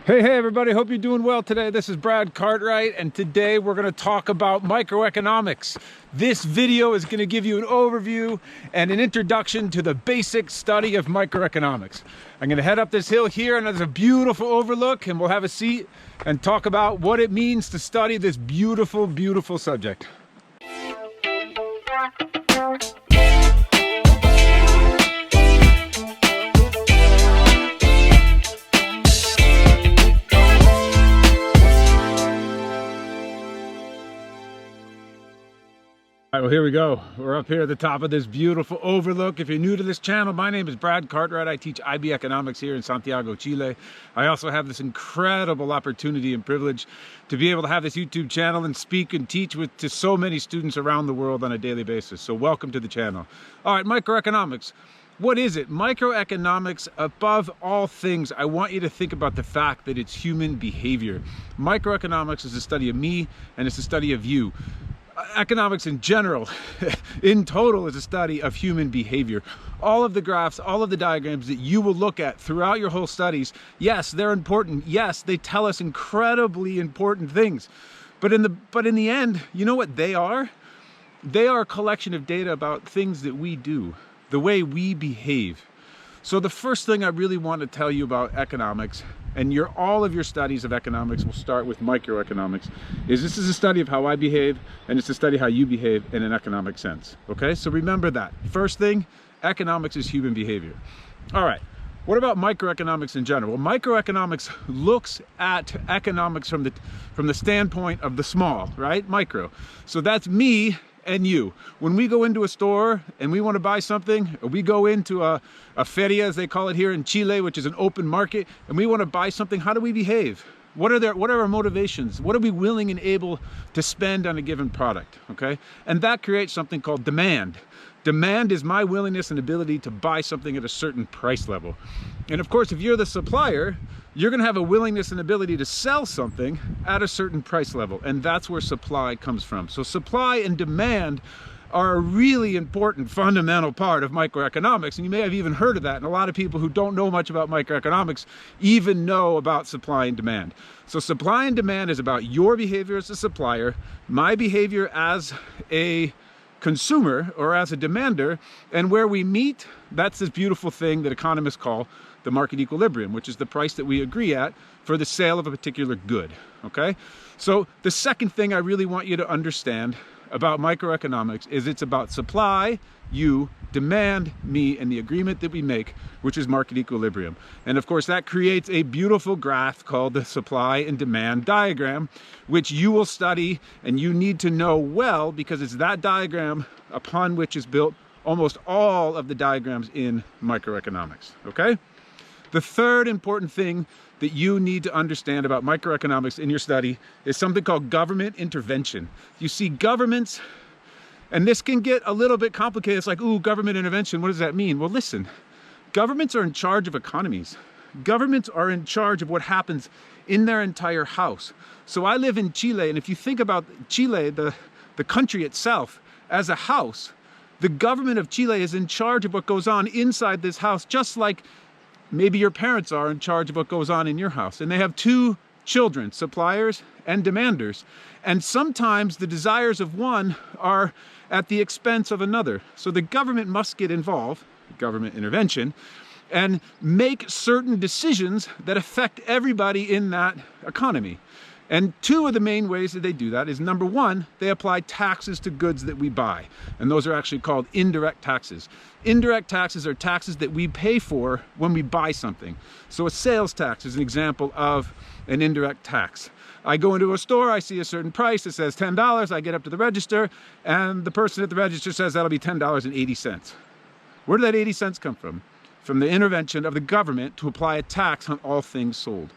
Hey everybody, hope you're doing well today. This is Brad Cartwright, and today we're going to talk about microeconomics. This video is going to give you an overview and an introduction to the basic study of microeconomics. I'm going to head up this hill here, and there's a beautiful overlook, and we'll have a seat and talk about what it means to study this beautiful, beautiful subject. All right, well, here we go. We're up here at the top of this beautiful overlook. If you're new to this channel, my name is Brad Cartwright. I teach IB Economics here in Santiago, Chile. I also have this incredible opportunity and privilege to be able to have this YouTube channel and speak and teach to so many students around the world on a daily basis. So welcome to the channel. All right, microeconomics. What is it? Microeconomics, above all things, I want you to think about the fact that it's human behavior. Microeconomics is a study of me, and it's a study of you. Economics in general, in total, is a study of human behavior. All of the graphs, all of the diagrams that you will look at throughout your whole studies, yes, they're important. Yes, they tell us incredibly important things. But in the end, you know what they are? They are a collection of data about things that we do, the way we behave. So the first thing I really want to tell you about economics, and all of your studies of economics will start with microeconomics, is this is a study of how I behave, and it's a study of how you behave in an economic sense. Okay, so remember that. First thing, economics is human behavior. All right, what about microeconomics in general? Well, microeconomics looks at economics from the standpoint of the small, right? Micro. So that's me and you. When we go into a store and we want to buy something, or we go into a feria, as they call it here in Chile, which is an open market, and we want to buy something, how do we behave? What are our motivations? What are we willing and able to spend on a given product? Okay, and that creates something called demand. Demand is my willingness and ability to buy something at a certain price level. And of course, if you're the supplier, you're going to have a willingness and ability to sell something at a certain price level. And that's where supply comes from. So supply and demand are a really important fundamental part of microeconomics. And you may have even heard of that. And a lot of people who don't know much about microeconomics even know about supply and demand. So supply and demand is about your behavior as a supplier, my behavior as a consumer or as a demander, and where we meet, that's this beautiful thing that economists call the market equilibrium, which is the price that we agree at for the sale of a particular good. Okay, so the second thing I really want you to understand about microeconomics is it's about supply, you, demand, me, and the agreement that we make, which is market equilibrium. And of course, that creates a beautiful graph called the supply and demand diagram, which you will study and you need to know well, because it's that diagram upon which is built almost all of the diagrams in microeconomics. Okay? The third important thing that you need to understand about microeconomics in your study is something called government intervention. You see, governments, and this can get a little bit complicated. It's like, ooh, government intervention, what does that mean? Well, listen, governments are in charge of economies. Governments are in charge of what happens in their entire house. So I live in Chile, and if you think about Chile, the country itself, as a house, the government of Chile is in charge of what goes on inside this house, just like maybe your parents are in charge of what goes on in your house. And they have two children, suppliers and demanders. And sometimes the desires of one are at the expense of another. So the government must get involved, government intervention, and make certain decisions that affect everybody in that economy. And two of the main ways that they do that is, number one, they apply taxes to goods that we buy. And those are actually called indirect taxes. Indirect taxes are taxes that we pay for when we buy something. So a sales tax is an example of an indirect tax. I go into a store, I see a certain price, it says $10, I get up to the register, and the person at the register says that'll be $10.80. Where did that 80 cents come from? From the intervention of the government to apply a tax on all things sold.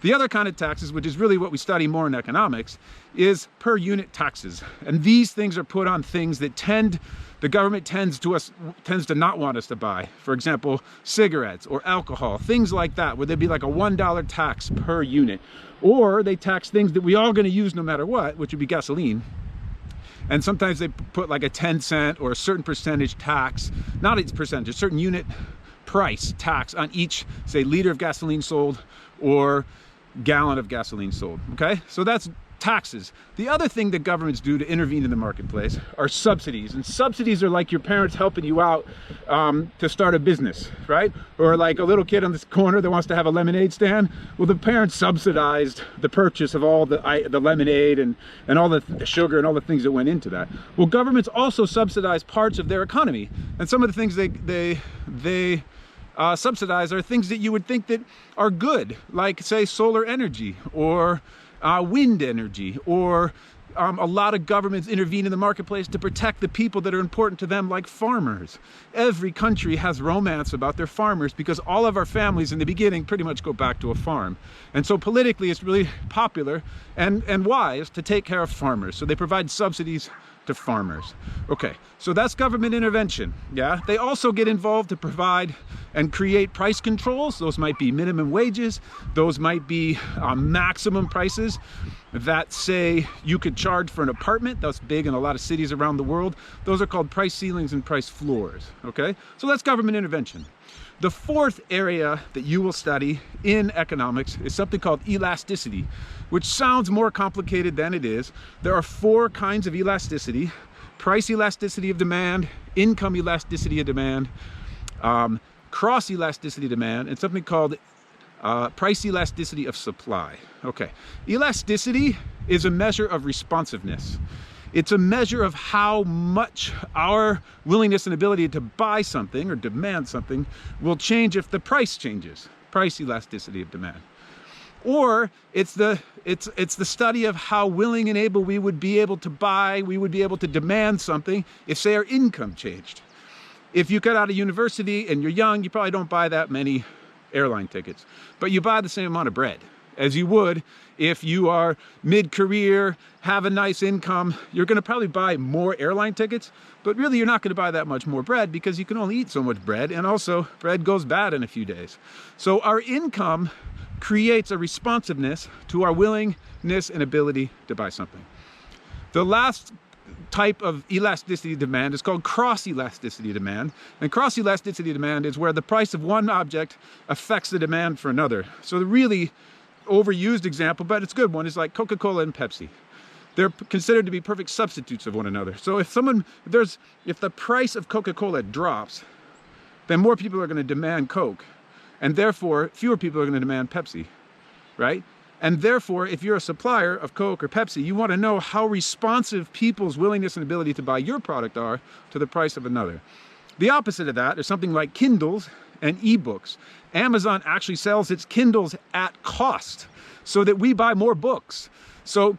The other kind of taxes, which is really what we study more in economics, is per unit taxes. And these things are put on things that the government tends to not want us to buy. For example, cigarettes or alcohol, things like that, where there'd be like a $1 tax per unit. Or they tax things that we all going to use no matter what, which would be gasoline. And sometimes they put like a 10-cent or a certain percentage tax, not a percentage, a certain unit price tax on each, say, liter of gasoline sold, or gallon of gasoline sold, okay? So that's taxes. The other thing that governments do to intervene in the marketplace are subsidies. And subsidies are like your parents helping you out to start a business, right? Or like a little kid on this corner that wants to have a lemonade stand. Well, the parents subsidized the purchase of all the lemonade and all the sugar and all the things that went into that. Well, governments also subsidize parts of their economy. And some of the things they subsidize are things that you would think that are good, like say solar energy or wind energy, or a lot of governments intervene in the marketplace to protect the people that are important to them, like farmers. Every country has romance about their farmers because all of our families in the beginning pretty much go back to a farm. And so politically it's really popular and wise to take care of farmers. So they provide subsidies to farmers. Okay, so that's government intervention, yeah? They also get involved to provide and create price controls. Those might be minimum wages. Those might be maximum prices that say you could charge for an apartment. That's big in a lot of cities around the world. Those are called price ceilings and price floors, okay? So that's government intervention. The fourth area that you will study in economics is something called elasticity, which sounds more complicated than it is. There are 4 kinds of elasticity: price elasticity of demand, income elasticity of demand, cross elasticity of demand, and something called price elasticity of supply. Okay, elasticity is a measure of responsiveness. It's a measure of how much our willingness and ability to buy something or demand something will change if the price changes. Price elasticity of demand. Or it's the study of how willing and able we would be able to buy, we would be able to demand something if, say, our income changed. If you got out of university and you're young, you probably don't buy that many airline tickets, but you buy the same amount of bread as you would if you are mid-career, have a nice income. You're going to probably buy more airline tickets, but really you're not going to buy that much more bread because you can only eat so much bread, and also bread goes bad in a few days. So our income creates a responsiveness to our willingness and ability to buy something. The last type of elasticity demand is called cross elasticity demand, and cross elasticity demand is where the price of one object affects the demand for another. So the really overused example, but it's a good one, is like Coca-Cola and Pepsi. They're considered to be perfect substitutes of one another. So if the price of Coca-Cola drops, then more people are going to demand Coke, and therefore fewer people are going to demand Pepsi, right? And therefore, if you're a supplier of Coke or Pepsi, you want to know how responsive people's willingness and ability to buy your product are to the price of another. The opposite of that is something like Kindles and ebooks. Amazon actually sells its Kindles at cost so that we buy more books. So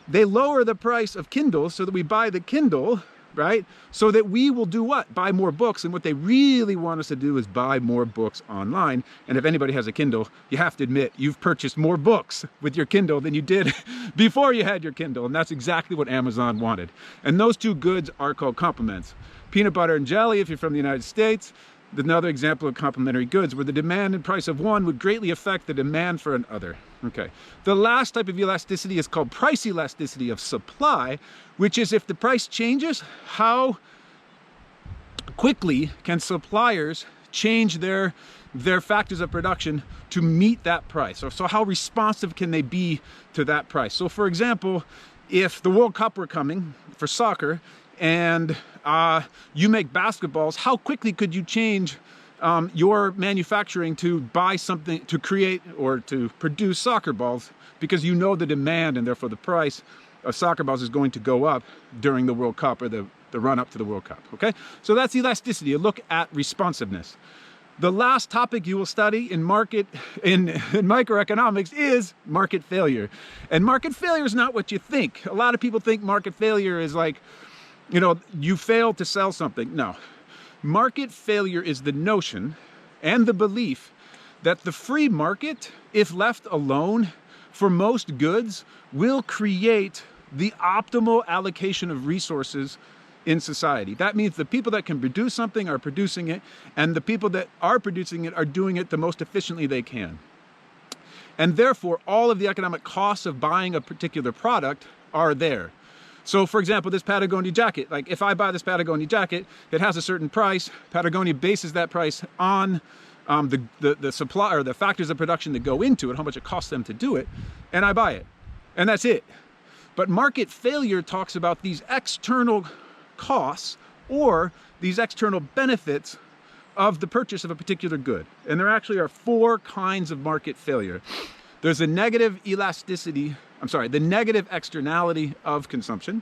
they lower the price of Kindles so that we buy the Kindle, right? So that we will do what? Buy more books. And what they really want us to do is buy more books online. And if anybody has a Kindle, you have to admit you've purchased more books with your Kindle than you did before you had your Kindle. And that's exactly what Amazon wanted. And those two goods are called complements. Peanut butter and jelly, if you're from the United States, another example of complementary goods where the demand and price of one would greatly affect the demand for another. Okay. The last type of elasticity is called price elasticity of supply, which is if the price changes, how quickly can suppliers change their factors of production to meet that price? So how responsive can they be to that price? So for example, if the World Cup were coming for soccer and you make basketballs, how quickly could you change your manufacturing to buy something, to create or to produce soccer balls, because you know the demand and therefore the price of soccer balls is going to go up during the World Cup or the run up to the World Cup, okay? So that's elasticity, a look at responsiveness. The last topic you will study in microeconomics is market failure. And market failure is not what you think. A lot of people think market failure is like, you know, you failed to sell something. No. Market failure is the notion and the belief that the free market, if left alone for most goods, will create the optimal allocation of resources in society. That means the people that can produce something are producing it, and the people that are producing it are doing it the most efficiently they can. And therefore, all of the economic costs of buying a particular product are there. So for example, this Patagonia jacket, like if I buy this Patagonia jacket, it has a certain price. Patagonia bases that price on the supply or the factors of production that go into it, how much it costs them to do it, and I buy it. And that's it. But market failure talks about these external costs or these external benefits of the purchase of a particular good. And there actually are 4 kinds of market failure. There's a negative elasticity, the negative externality of consumption.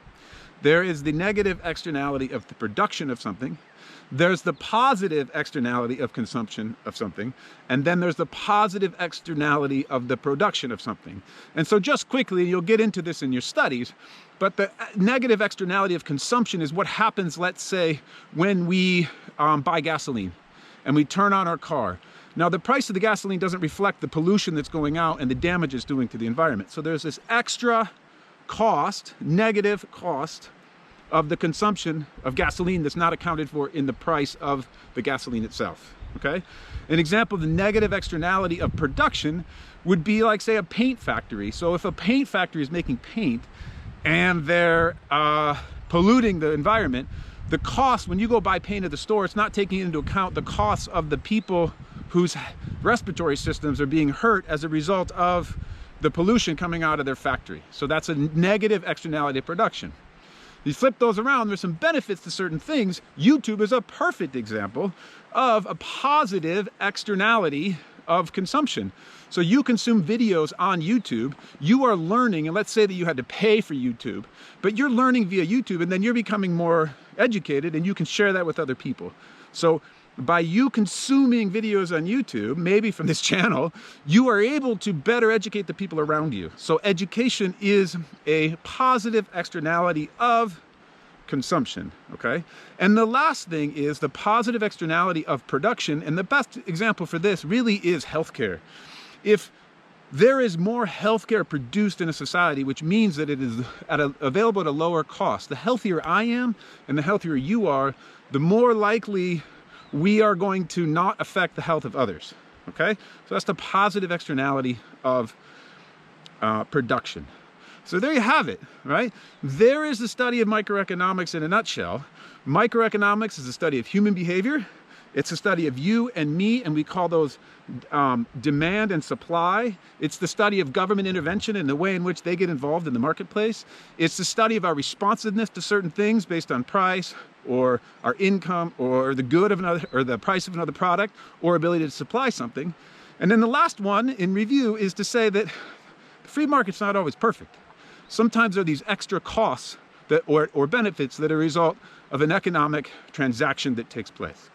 There is the negative externality of the production of something. There's the positive externality of consumption of something. And then there's the positive externality of the production of something. And so just quickly, you'll get into this in your studies, but the negative externality of consumption is what happens, let's say, when we buy gasoline and we turn on our car. Now, the price of the gasoline doesn't reflect the pollution that's going out and the damage it's doing to the environment. So there's this extra cost, negative cost of the consumption of gasoline that's not accounted for in the price of the gasoline itself, okay? An example of the negative externality of production would be like, say, a paint factory. So if a paint factory is making paint and they're polluting the environment, the cost, when you go buy paint at the store, it's not taking into account the costs of the people whose respiratory systems are being hurt as a result of the pollution coming out of their factory. So that's a negative externality of production. You flip those around, there's some benefits to certain things. YouTube is a perfect example of a positive externality of consumption. So you consume videos on YouTube, you are learning, and let's say that you had to pay for YouTube, but you're learning via YouTube, and then you're becoming more educated and you can share that with other people. So by you consuming videos on YouTube, maybe from this channel, you are able to better educate the people around you. So education is a positive externality of consumption, okay? And the last thing is the positive externality of production, and the best example for this really is healthcare. If there is more healthcare produced in a society, which means that it is available at a lower cost, the healthier I am and the healthier you are, the more likely we are going to not affect the health of others, okay? So that's the positive externality of production. So there you have it, right? There is the study of microeconomics in a nutshell. Microeconomics is a study of human behavior. It's a study of you and me, and we call those demand and supply. It's the study of government intervention and the way in which they get involved in the marketplace. It's the study of our responsiveness to certain things based on price, or our income, or the good of another, or the price of another product, or ability to supply something. And then the last one in review is to say that the free market's not always perfect. Sometimes there are these extra costs that, or benefits that are a result of an economic transaction that takes place.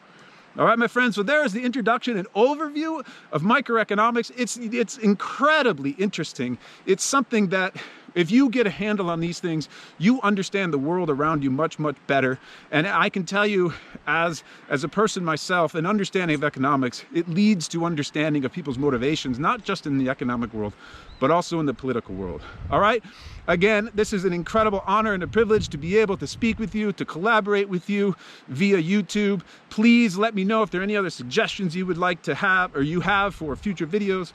All right, my friends, so there is the introduction and overview of microeconomics. It's incredibly interesting. It's something that, if you get a handle on these things, you understand the world around you much, much better. And I can tell you, as a person myself, an understanding of economics, it leads to understanding of people's motivations, not just in the economic world, but also in the political world. All right? Again, this is an incredible honor and a privilege to be able to speak with you, to collaborate with you via YouTube. Please let me know if there are any other suggestions you would like to have, or you have for future videos.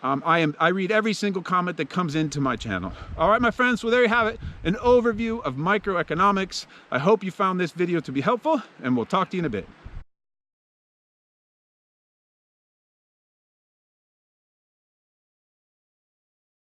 I read every single comment that comes into my channel. All right, my friends, well, there you have it, an overview of microeconomics. I hope you found this video to be helpful, and we'll talk to you in a bit.